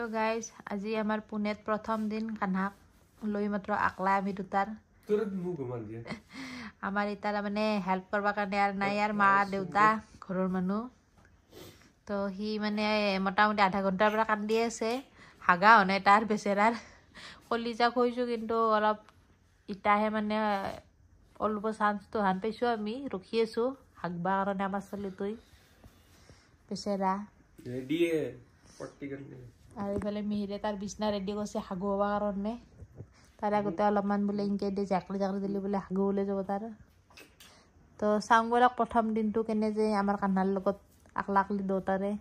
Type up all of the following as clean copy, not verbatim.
তো গাইজ আজি আমাৰ পুনেত প্ৰথম দিন কানহাক লৈ মাত্ৰ আকলা আমি দুটাৰ আমাৰ ইতাৰ মানে হেল্প কৰবা কাৰণে আৰু নাই আৰু মা দেউতা ঘৰৰ মানুহ তো সি মানে মোটামুটি আধা ঘণ্টাৰ পৰা কান্দি আছে হাগা হনে তাৰ বেচেৰাৰ কলিজা কৈছোঁ কিন্তু অলপ ইতাহে মানে অলপ চান্সটো হান পাইছোঁ আমি ৰখি আছোঁ হাগবা কাৰণে আমাৰ ছোৱালীটোই বেচেৰা আৰু এইফালে মিহিৰে তাৰ বিচনা ৰেডি কৰিছে হাগু হ'বৰ কাৰণে তাৰ আগতে অলপমান বোলে ইনকে দি জাকলি দিলে বোলে হাগু ওলাই যাব তাৰ তো চাওঁ বলক প্ৰথম দিনটো কেনে যে আমাৰ কান্নাৰ লগত আকলা আকলি দুটাৰে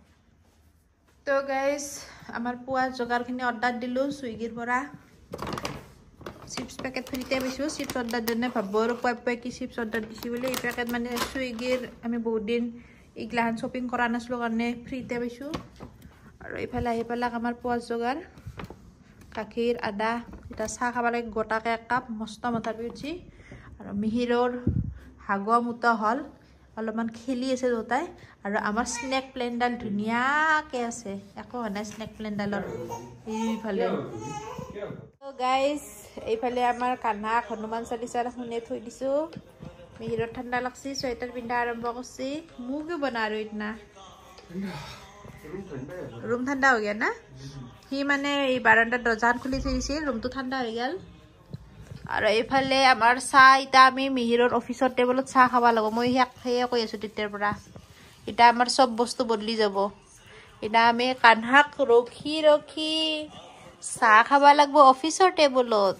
তো গাইজ আমাৰ পুৱা যোগাৰখিনি অৰ্ডাৰ দিলোঁ ছুইগিৰ পৰা চিপছ পেকেট ফ্ৰীতে পাইছোঁ চিপছ অৰ্ডাৰ দিনে ভাবো আৰু পুৱাই কি চিপছ অৰ্ডাৰ দিছোঁ বুলি এই পেকেট মানে ছুইগিৰ আমি বহুত দিন এইগিলাখান শ্বপিং কৰা নাছিলোঁ কাৰণে ফ্ৰীতে পাইছোঁ আৰু এইফালে আহি পেলাক আমাৰ পুৱা যোগাৰ গাখীৰ আদা এটা চাহ খাব লাগে গোটাকৈ এক কাপ মস্ত মাথা পিউচি আৰু মিহিৰৰ হাগুৱা মুতা হ'ল অলপমান খেলি আছে দুটাই আৰু আমাৰ স্নেক প্লেনডাল ধুনীয়াকৈ আছে একো হোৱা নাই স্নেক প্লেনডালৰ এইফালে গাইজ এইফালে আমাৰ কান্হা হনুমান চালিচা শুনে থৈ দিছোঁ মিহিৰৰ ঠাণ্ডা লাগছি চুৱেটাৰ পিন্ধা আৰম্ভ কৰিছে মুকে বনা আৰু ইতনা रूम ठंडा हो गया ना ही माने এই বাৰান্দাৰ দৰজান খুলি থৈছিল ৰুমটো ঠান্ডা হৈ গেল আৰু এইফালে আমাৰ চাহ ইটা আমি মিহিৰৰ অফিসৰ টেবলত চাহ খাবা লাগব মই হেয়া কৈ আছো তেতিয়াৰ পৰা ইটা আমাৰ সব বস্তু বদলি যাব ইটা আমি কানহাক ৰখি ৰখি চাহ খাবা লাগব অফিসৰ টেবলত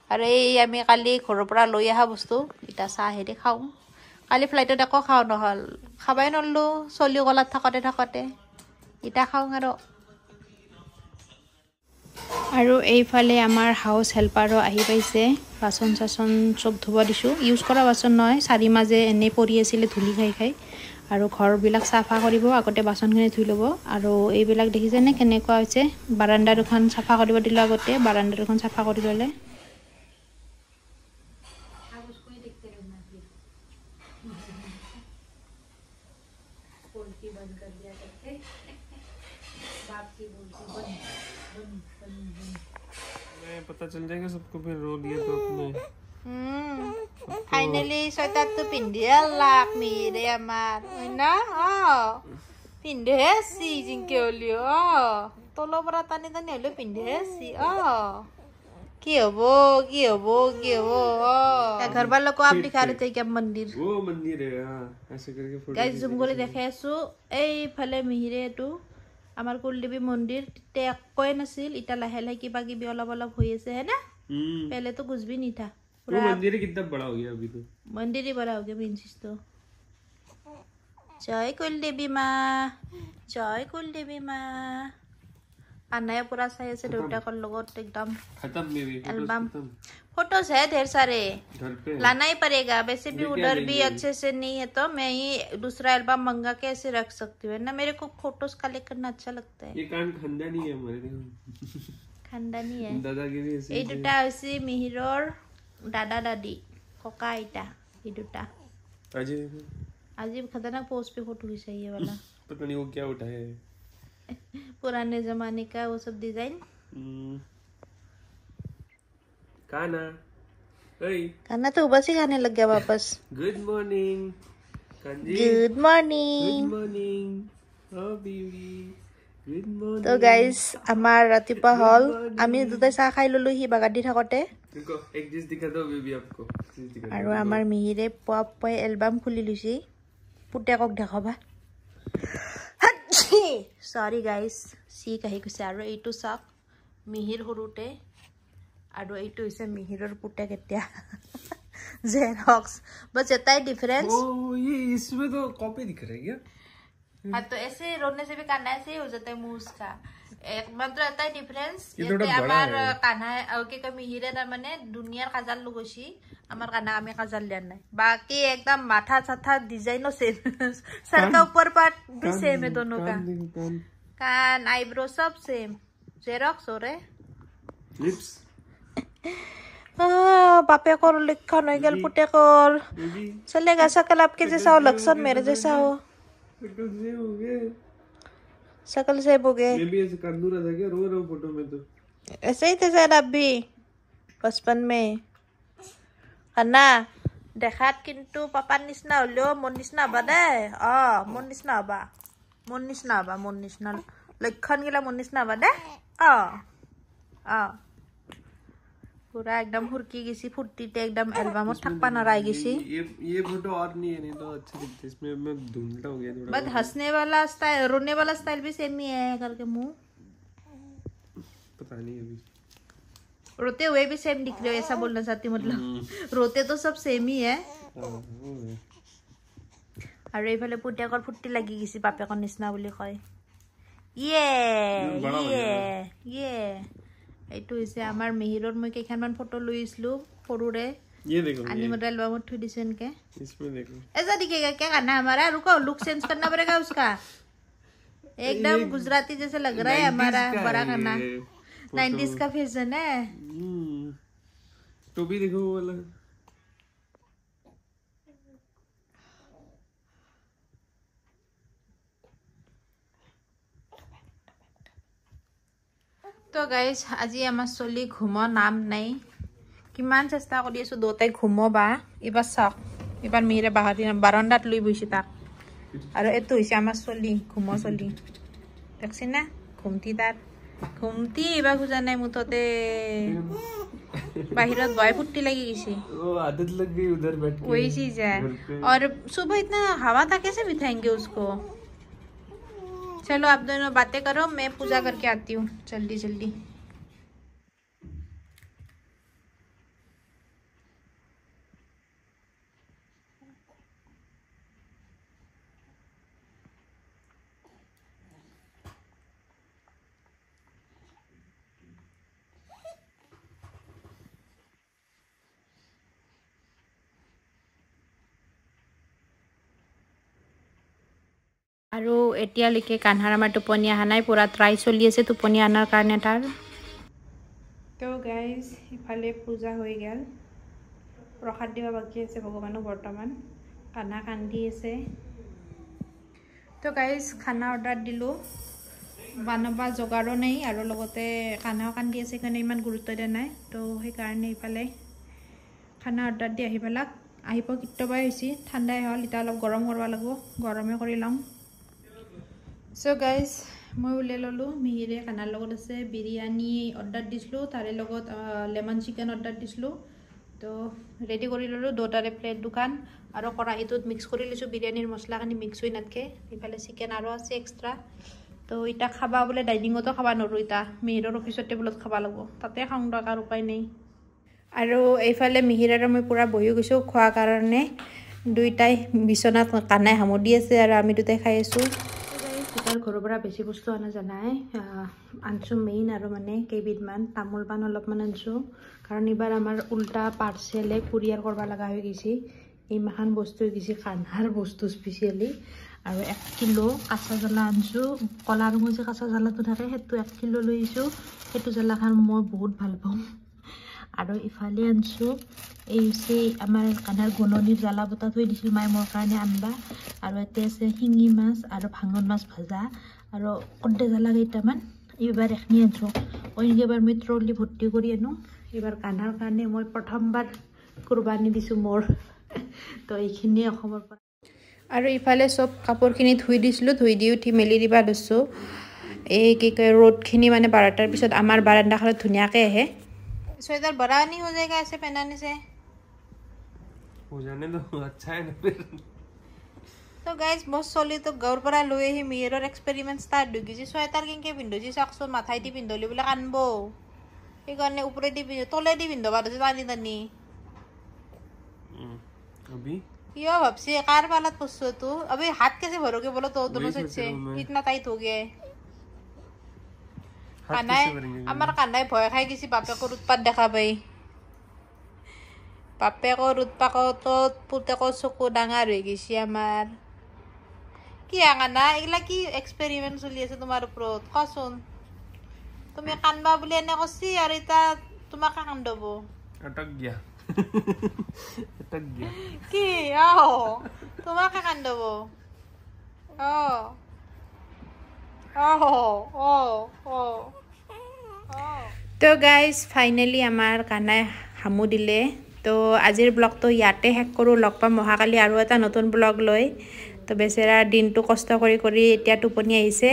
আৰু এই আমি কালি ঘৰৰ পৰা লৈ আহা বস্তু ইটা চাহ হেৰি খাওঁ কালি ফ্লাইটত একো খাওঁ নহল খাবাই নললো চলি গলাত থাকতে ইটা খাওঁ আৰু এইফালে আমাৰ হাউচ হেল্পাৰো আহি পাইছে বাচন চাচন চব ধুব দিছোঁ ইউজ কৰা বাচন নহয় চাৰি মাজে এনেই পৰি আছিলে ধূলি খাই আৰু ঘৰবিলাক চাফা কৰিব আগতে বাচনখিনি ধুই ল'ব আৰু এইবিলাক দেখিছেনে কেনেকুৱা হৈছে বাৰান্দা দুখন চাফা কৰিব দিলোঁ আগতে বাৰান্দা দুখন চাফা কৰি ল'লে बंद कर दिया करके बाप की बोलती बंद पता चल जाएगा सबको फिर रो दिया तो अपने फाइनली स्वेटर तो पिंडिया लाख मेरे अमार ना पिंडे सी जिनके ओलियो तोलो बरा तानी ओलियो पिंडे सी की हबो घर वालों को आप दिखा रहे थे क्या मंदिर वो मंदिर है ऐसे करके फोटो गाइस जूम করে দেখাই আছো এই ফালে মিহিৰে এটো আমাৰ কুলদেৱী মন্দিৰ তে কই নাছিল ইটা লাহে লাহে কিবা কিবি অলপ অলপ হৈ আছে है ना पहले तो कुछ भी नहीं था पूरा मंदिर कितना बड़ा हो गया अभी तो मंदिर ही बड़ा हो गया प्रिंसेस तो जय कुलदेवी माँ अन्नाया पूरा सही से देवताकर लोगों एकदम खत्म मेरी एल्बम फोटोज है ढेर सारे घर पे लाना ही पड़ेगा वैसे भी उधर भी अच्छे से नहीं है तो मैं ही दूसरा एल्बम मंगा के ऐसे रख सकती हूँ ना मेरे को फोटोज कलेक्ट करना अच्छा लगता है ये कान खानदानी है हमारे खानदानी है दादागिरी ऐसे এই দুটা আছে মিহিৰৰ দাদা দাদি ককা আইতা এই দুটা आज खतरनाक पोस्ट पे फोटो खिंचाई ये वाला पता नहीं वो क्या उठाया है पुराने जमाने का वो सब डिजाइन काना खाना तो बस ही खाने लग गया वापस गुड मॉर्निंग गुड मॉर्निंग तो गाइस আমাৰ ৰাতিপুৱা হল আমি দুটাই চাহ খাই ললো হি বাগাত দি থাকতে एक चीज दिखा दो बेबी आपको আৰু আমাৰ মিহিৰে পুৱাই এলবাম খুলি লৈছি পুতেকক দেখাবা সৰি গাইস সি কাহি কৈছে আৰু এইটো চাক মিহিৰ সৰুতে আৰু এইটো হৈছে মিহিৰৰ পুতেক এতিয়া जेरोक्स बस इतना ही डिफरेंस ओ ये इसमें तो कॉपी दिख रही है हाँ तो ऐसे रोने से भी कान्हा ऐसे ही हो जाता है मुंह उसका एक मात्र এটা ডিফারেন্স ये थोड़ा बड़ा আমার है কাन्हा ওকে কমি হিরে না মানে দুনিয়ার কাজাল লগছি আমার কাन्हा আমি কাজাল লিয়া নাই বাকি एकदम माथा साथा डिजाइनो सेम सर का ऊपर पार्ट भी सेम है दोनों का कान आईब्रो सब सेम जेरॉक्स हो रहे लिप्स बापेकर लिखन हो गया पुटेकर चलेगा सकल आपके जैसा हो लक्षण मेरे जैसा हो शकल से बोगे मैं भी ऐसे कर रहा था क्या रो रहा हूँ फोटो में तो ऐसे ही थे शायद आप भी बचपन में खाना देखात किंतु पापार निचना हलो मोर निचना हबा दे मोर निचना हबा मोर निचना लक्षण गिला मोर निचना हबा दे पूरा एकदम हुरकी गिसी फुर्तीते एकदम एल्बमत थकपा नराई गिसी ये फोटो और नहीं है नहीं तो अच्छा दिखता है इसमें मैं धुंधला हो गया थोड़ा बट हंसने वाला स्टाइल रोने वाला स्टाइल भी सेम ही है करके मुंह पता नहीं अभी रोते हुए भी सेम दिख रहे हो ऐसा बोलना चाहती मतलब रोते तो सब सेम ही है और এইফালে পুতেকৰ ফুটি লাগি গিছি বাপেকৰ নিচিনা বুলি কয় এইটো হৈছে আমাৰ মিহিৰৰ মই কেইখনমান ফটো লৈছিলো সৰুৰে ये देखो आनी मॉडल एल्बम थोड़ी सी इनके इसमें देखो ऐसा दिखेगा क्या करना हमारा रुको लुक चेंज करना पड़ेगा उसका एकदम गुजराती जैसे लग रहा है हमारा बड़ा खाना 90s का फैशन है तो भी देखो वो वाला तो गाइस আজি আমাৰ চলি ঘুমৰ নাম নাই কিমান চেষ্টা কৰি আছো দুটাই ঘুমবা এবাৰ চাওক এবাৰ মিৰে বাৰান্দাত লৈ বহিছে তাক আৰু এটো হৈছে আমাৰ চলি ঘুমৰ চলি দেখছি না ঘুমতি তাত ঘুমতি এবাৰ খুজা নাই মুঠতে बाहरत बॉय फुट्टी लगी किसी वो आदत लग गई उधर बैठ के वही चीज है और सुबह इतना हवा था कैसे बिठाएंगे उसको चलो आप दोनों बातें करो मैं पूजा करके आती हूँ जल्दी जल्दी আৰু এতিয়ালৈকে কানহাৰ আমাৰ টোপনি অহা নাই পুৰা ট্ৰাই চলি আছে টোপনি আনাৰ কাৰণে তাৰ তো গাইজ ইফালে পূজা হৈ গ'ল প্ৰসাদ দিব বাকী আছে ভগৱানক বৰ্তমান কানা কান্দি আছে তো গাইজ খানা অৰ্ডাৰ দিলোঁ বনাবা যোগাৰো নাই আৰু লগতে কানাও কান্দি আছে কাৰণে ইমান গুৰুত্ব দিয়া নাই তো সেইকাৰণে ইফালে খানা অৰ্ডাৰ দি আহি কেতিয়াবাই হৈছে ঠাণ্ডাই হ'ল এতিয়া অলপ গৰম কৰিব লাগিব গৰমে কৰি ল'ম So guys, মই উলে ললো মিহিৰে খানাৰ লগত আছে বিৰিয়ানী অৰ্ডাৰ দিছিলো তাৰে লগত লেমন চিকেন অৰ্ডাৰ দিছিলো তো ৰেডি কৰি ললো দুটাৰে প্লেট দুখান আৰু কড়াইটোত মিক্স কৰি লৈছো বিৰিয়ানীৰ মছলাখিনি মিক্স হৈ নাথকে ইফালে চিকেন আৰু আছে এক্সট্ৰা তো এটা খাবা বোলে ডাইনিঙতো খাবা নৰো এটা মিহিৰৰ অফিচৰ টেবুলত খাবা লাগিব তাতে খাওঁ দৰকাৰ উপায় নাই আৰু এইফালে মিহিৰ আৰু মই পুৰা বহি গৈছো খোৱা কাৰণে দুইটাই বিছনাত কানাই হামদি আছে আৰু আমি দুটাই খাই আছো ঘৰৰ পৰা বেছি বস্তু আনা জানাই আনছো মেইন আৰু মানে কেইবিধমান তামোল পাণ অলপমান আনছো কাৰণ এবাৰ আমাৰ উল্টা পাৰ্চেলে কুৰিয়াৰ কৰিব লগা হৈ গৈছে এইমাখান বস্তু হৈ গৈছে কানহাৰ বস্তু স্পেচিয়েলি আৰু 1 কিলো কাঁচা জ্বালা আনছো কলা ৰঙৰ যে কাঁচা জ্বালাটো থাকে সেইটো 1 কিলো লৈ আহিছো সেইটো জ্বালাখান মই বহুত ভাল পাওঁ আৰু ইফালে আনছো এই যে আমাৰ কানহাৰ গণনিৰ জ্বালা বটা থৈ দিছিল মাই মোৰ কাৰণে আনবা আৰু এতে আছে শিঙি মাছ আৰু ভাঙন মাছ ভাজা আৰু কড্ডে জ্বালা কেইটামান এইবাৰ এখনি আনছো এবাৰ মই ট্ৰলি ভৰ্তি কৰি আনো এইবাৰ কানহাৰ কাৰণে মই প্ৰথমবাৰ কুৰবানী দিছো মোৰ তো এইখিনি অসমৰ পৰা আৰু ইফালে সব কাপোৰখিনি ধুই দিছিলো ধুই দি উঠি মেলি দিবা দিছো এই কি কয় ৰ'দখিনি মানে 12টাৰ পিছত আমাৰ বাৰান্দাখনত ধুনীয়াকৈ আহে स्वेटर बड़ा नहीं हो जाएगा ऐसे पहनाने से हो जाने दो अच्छा है ना फिर तो गाइस बहुत सोली तो गौर परा लोए ही मिरर एक्सपेरिमेंट स्टार्ट दुगी जी स्वेटर किनके पिंदो जी सक्सो माथाय दी पिंदोली बोले कानबो এই কাৰণে উপরে দি তলে দি পিন্ধবা তো টানি টানি अभी यो ভাবছি कार पालत पसो तू अबे हाथ कैसे भरोगे बोलो तो दोनों से इतना टाइट हो गया है কানাই আমাৰ কানাই ভয় খাই গিছি বাপেকৰ উৎপাত দেখা পাই বাপেকৰ উৎপাতত পুতেকৰ চকু ডাঙৰ হৈ গিছি আমাৰ কি আঙানা এগুলা কি এক্সপেৰিমেন্ট চলি আছে তোমাৰ ওপৰত কচোন তুমি কানবা বুলি এনে কছি আৰু এটা তোমাকে কান্দব अटक गया কি তোমাকে কান্দব তো গাইজ ফাইনেলি আমাৰ কানাই হামু দিলে তো আজিৰ ব্লগটো ইয়াতে শেষ কৰোঁ লগ পাম অহাকালি আৰু এটা নতুন ব্লগ লৈ তো বেচেৰা দিনটো কষ্ট কৰি কৰি এতিয়া টোপনি আহিছে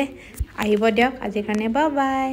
আহিব দিয়ক আজিৰ কাৰণে বাই বাই